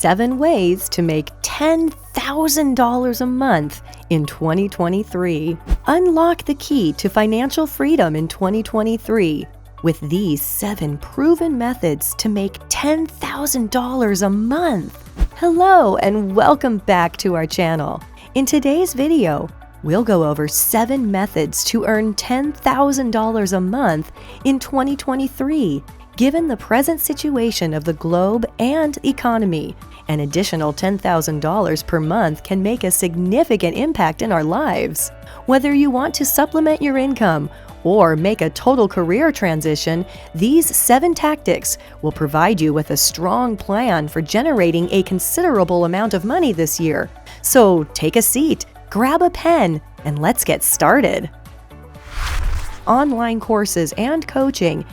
7 ways to make $10,000 a month in 2023. Unlock the key to financial freedom in 2023 with these 7 proven methods to make $10,000 a month. Hello and welcome back to our channel. In today's video, we'll go over 7 methods to earn $10,000 a month in 2023. Given the present situation of the globe and economy, an additional $10,000 per month can make a significant impact in our lives. Whether you want to supplement your income or make a total career transition, these 7 tactics will provide you with a strong plan for generating a considerable amount of money this year. So take a seat, grab a pen, and let's get started. Online courses and coaching.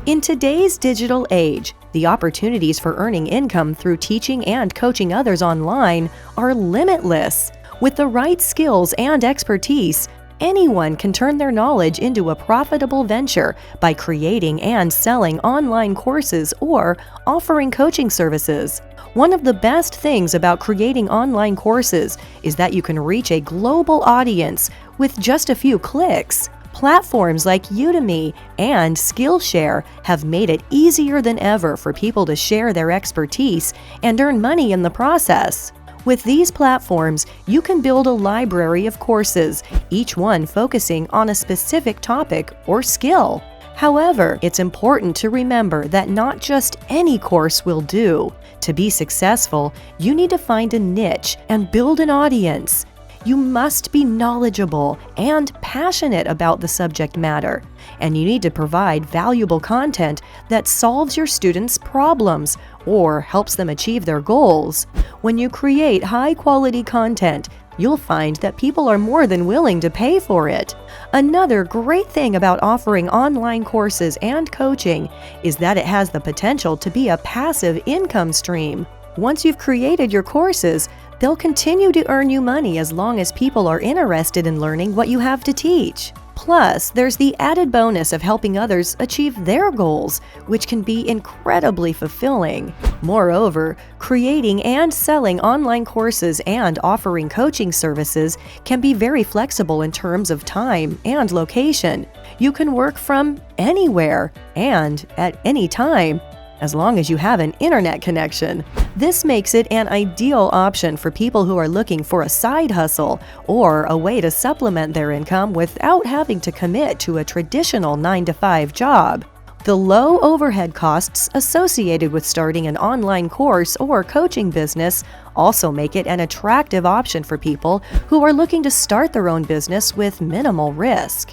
In today's digital age, the opportunities for earning income through teaching and coaching others online are limitless. With the right skills and expertise, anyone can turn their knowledge into a profitable venture by creating and selling online courses or offering coaching services. One of the best things about creating online courses is that you can reach a global audience with just a few clicks. Platforms like Udemy and Skillshare have made it easier than ever for people to share their expertise and earn money in the process. With these platforms, you can build a library of courses, each one focusing on a specific topic or skill. However, it's important to remember that not just any course will do. To be successful, you need to find a niche and build an audience. You must be knowledgeable and passionate about the subject matter, and you need to provide valuable content that solves your students' problems or helps them achieve their goals. When you create high-quality content, you'll find that people are more than willing to pay for it. Another great thing about offering online courses and coaching is that it has the potential to be a passive income stream. Once you've created your courses, they'll continue to earn you money as long as people are interested in learning what you have to teach. Plus, there's the added bonus of helping others achieve their goals, which can be incredibly fulfilling. Moreover, creating and selling online courses and offering coaching services can be very flexible in terms of time and location. You can work from anywhere and at any time, as long as you have an internet connection. This makes it an ideal option for people who are looking for a side hustle or a way to supplement their income without having to commit to a traditional 9-to-5 job. The low overhead costs associated with starting an online course or coaching business also make it an attractive option for people who are looking to start their own business with minimal risk.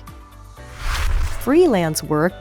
Freelance work.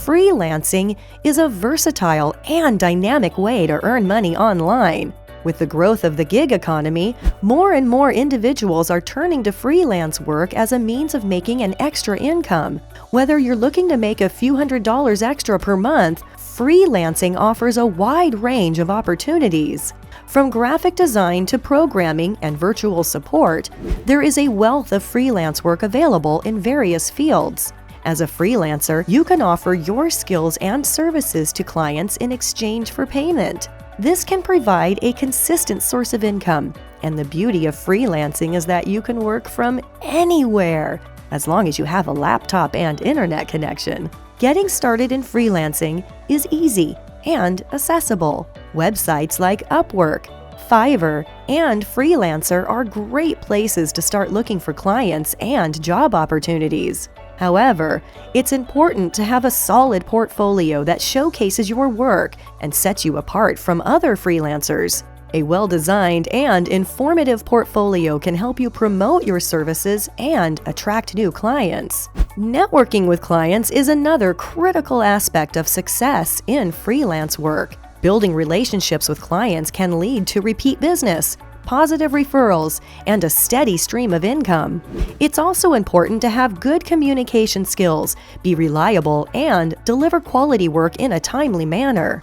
Freelancing is a versatile and dynamic way to earn money online. With the growth of the gig economy, more and more individuals are turning to freelance work as a means of making an extra income. Whether you're looking to make a few $100s extra per month, freelancing offers a wide range of opportunities. From graphic design to programming and virtual support, there is a wealth of freelance work available in various fields. As a freelancer, you can offer your skills and services to clients in exchange for payment. This can provide a consistent source of income, and the beauty of freelancing is that you can work from anywhere, as long as you have a laptop and internet connection. Getting started in freelancing is easy and accessible. Websites like Upwork, Fiverr, and Freelancer are great places to start looking for clients and job opportunities. However, it's important to have a solid portfolio that showcases your work and sets you apart from other freelancers. A well-designed and informative portfolio can help you promote your services and attract new clients. Networking with clients is another critical aspect of success in freelance work. Building relationships with clients can lead to repeat business, positive referrals, and a steady stream of income. It's also important to have good communication skills, be reliable, and deliver quality work in a timely manner.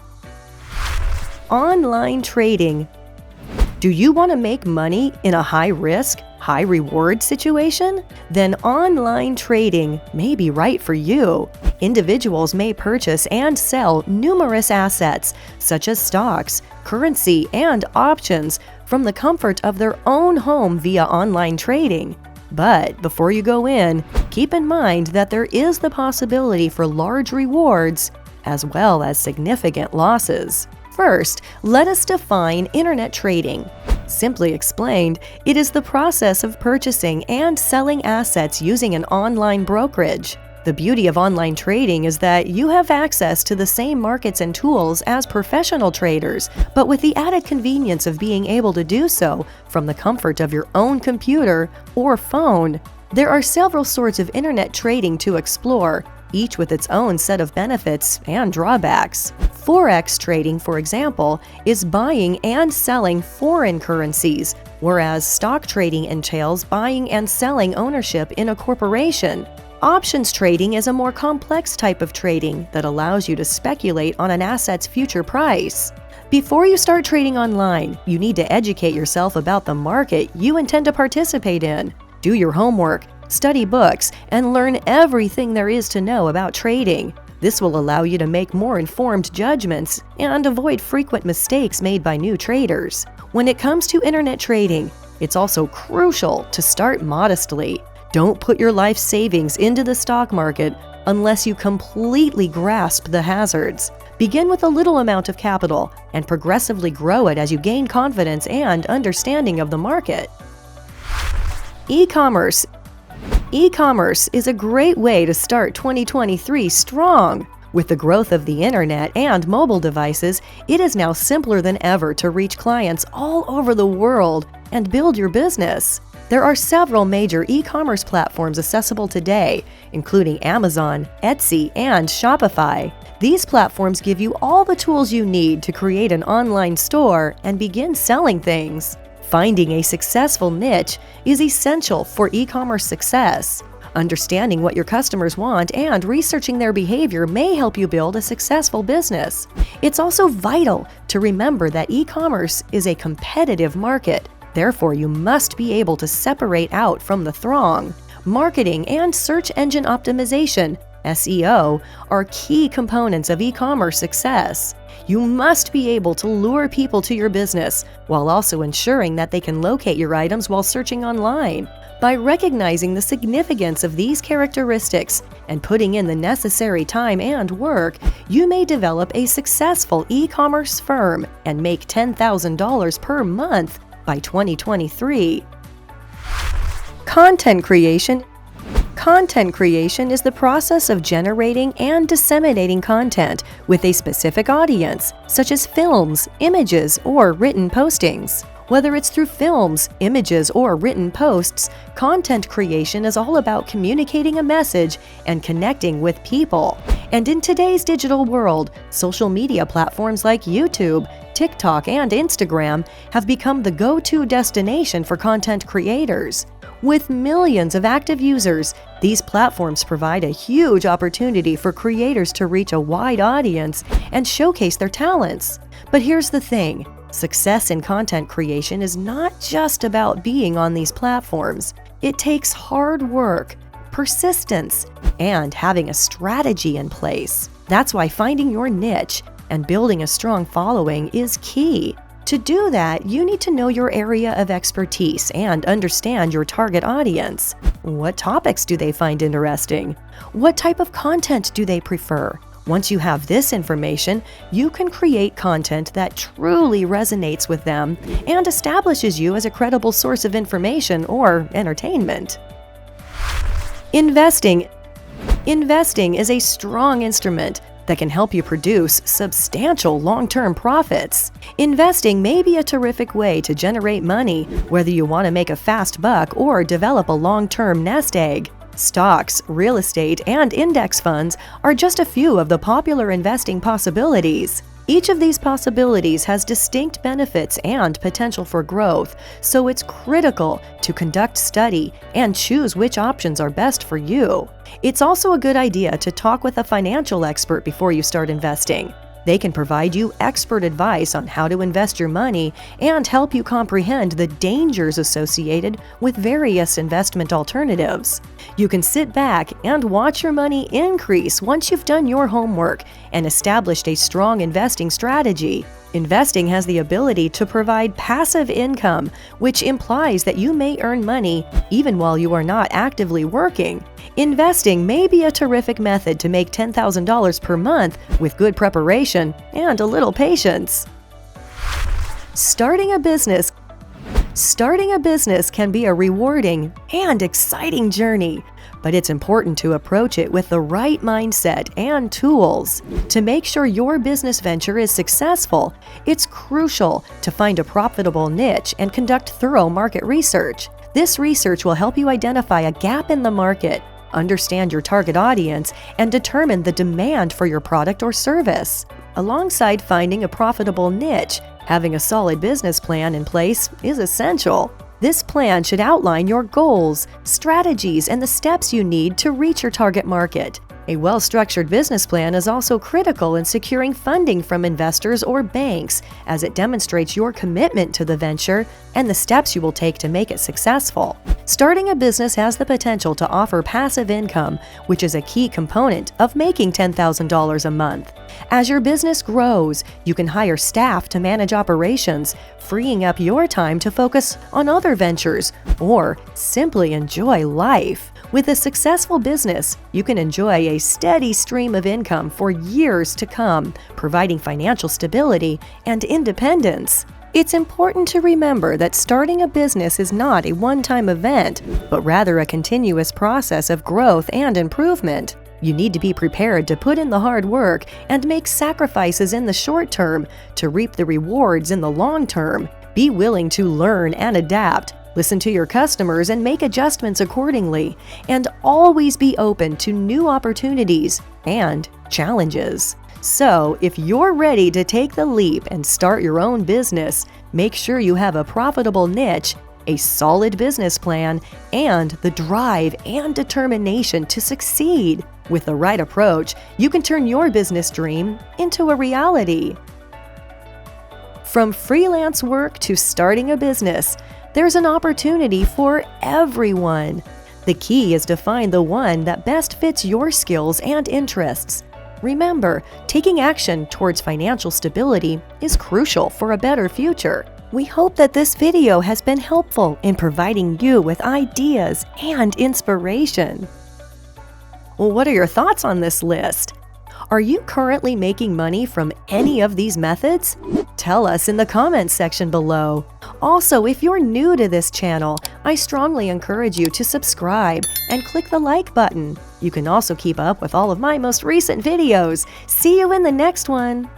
Online trading. Do you want to make money in a high-risk, high-reward situation? Then online trading may be right for you. Individuals may purchase and sell numerous assets, such as stocks, currency, and options, from the comfort of their own home via online trading. But before you go in, keep in mind that there is the possibility for large rewards as well as significant losses. First, let us define internet trading. Simply explained, it is the process of purchasing and selling assets using an online brokerage. The beauty of online trading is that you have access to the same markets and tools as professional traders, but with the added convenience of being able to do so from the comfort of your own computer or phone. There are several sorts of internet trading to explore, each with its own set of benefits and drawbacks. Forex trading, for example, is buying and selling foreign currencies, whereas stock trading entails buying and selling ownership in a corporation. Options trading is a more complex type of trading that allows you to speculate on an asset's future price. Before you start trading online, you need to educate yourself about the market you intend to participate in. Do your homework, study books, and learn everything there is to know about trading. This will allow you to make more informed judgments and avoid frequent mistakes made by new traders. When it comes to internet trading, it's also crucial to start modestly. Don't put your life savings into the stock market unless you completely grasp the hazards. Begin with a little amount of capital and progressively grow it as you gain confidence and understanding of the market. E-commerce. E-commerce is a great way to start 2023 strong. With the growth of the internet and mobile devices, it is now simpler than ever to reach clients all over the world and build your business. There are several major e-commerce platforms accessible today, including Amazon, Etsy, and Shopify. These platforms give you all the tools you need to create an online store and begin selling things. Finding a successful niche is essential for e-commerce success. Understanding what your customers want and researching their behavior may help you build a successful business. It's also vital to remember that e-commerce is a competitive market. Therefore, you must be able to separate out from the throng. Marketing and search engine optimization, SEO, are key components of e-commerce success. You must be able to lure people to your business while also ensuring that they can locate your items while searching online. By recognizing the significance of these characteristics and putting in the necessary time and work, you may develop a successful e-commerce firm and make $10,000 per month by 2023. Content creation. Content creation is the process of generating and disseminating content with a specific audience, such as films, images, or written postings. Whether it's through films, images, or written posts, content creation is all about communicating a message and connecting with people. And in today's digital world, social media platforms like YouTube, TikTok, and Instagram have become the go-to destination for content creators. With millions of active users, these platforms provide a huge opportunity for creators to reach a wide audience and showcase their talents. But here's the thing. Success in content creation is not just about being on these platforms. It takes hard work, persistence, and having a strategy in place. That's why finding your niche and building a strong following is key. To do that, you need to know your area of expertise and understand your target audience. What topics do they find interesting? What type of content do they prefer? Once you have this information, you can create content that truly resonates with them and establishes you as a credible source of information or entertainment. Investing. Investing is a strong instrument that can help you produce substantial long-term profits. Investing may be a terrific way to generate money, whether you want to make a fast buck or develop a long-term nest egg. Stocks, real estate, and index funds are just a few of the popular investing possibilities. Each of these possibilities has distinct benefits and potential for growth, so it's critical to conduct study and choose which options are best for you. It's also a good idea to talk with a financial expert before you start investing. They can provide you expert advice on how to invest your money and help you comprehend the dangers associated with various investment alternatives. You can sit back and watch your money increase once you've done your homework and established a strong investing strategy. Investing has the ability to provide passive income, which implies that you may earn money even while you are not actively working. Investing may be a terrific method to make $10,000 per month with good preparation and a little patience. Starting a business can be a rewarding and exciting journey, but it's important to approach it with the right mindset and tools. To make sure your business venture is successful, it's crucial to find a profitable niche and conduct thorough market research. This research will help you identify a gap in the market, understand your target audience, and determine the demand for your product or service. Alongside finding a profitable niche, having a solid business plan in place is essential. This plan should outline your goals, strategies, and the steps you need to reach your target market. A well-structured business plan is also critical in securing funding from investors or banks, as it demonstrates your commitment to the venture and the steps you will take to make it successful. Starting a business has the potential to offer passive income, which is a key component of making $10,000 a month. As your business grows, you can hire staff to manage operations, freeing up your time to focus on other ventures or simply enjoy life. With a successful business, you can enjoy a steady stream of income for years to come, providing financial stability and independence. It's important to remember that starting a business is not a one-time event, but rather a continuous process of growth and improvement. You need to be prepared to put in the hard work and make sacrifices in the short term to reap the rewards in the long term. Be willing to learn and adapt. Listen to your customers and make adjustments accordingly, and always be open to new opportunities and challenges. So, if you're ready to take the leap and start your own business, make sure you have a profitable niche, a solid business plan, and the drive and determination to succeed. With the right approach, you can turn your business dream into a reality. From freelance work to starting a business, there's an opportunity for everyone. The key is to find the one that best fits your skills and interests. Remember, taking action towards financial stability is crucial for a better future. We hope that this video has been helpful in providing you with ideas and inspiration. Well, what are your thoughts on this list? Are you currently making money from any of these methods? Tell us in the comments section below. Also, if you're new to this channel, I strongly encourage you to subscribe and click the like button. You can also keep up with all of my most recent videos. See you in the next one!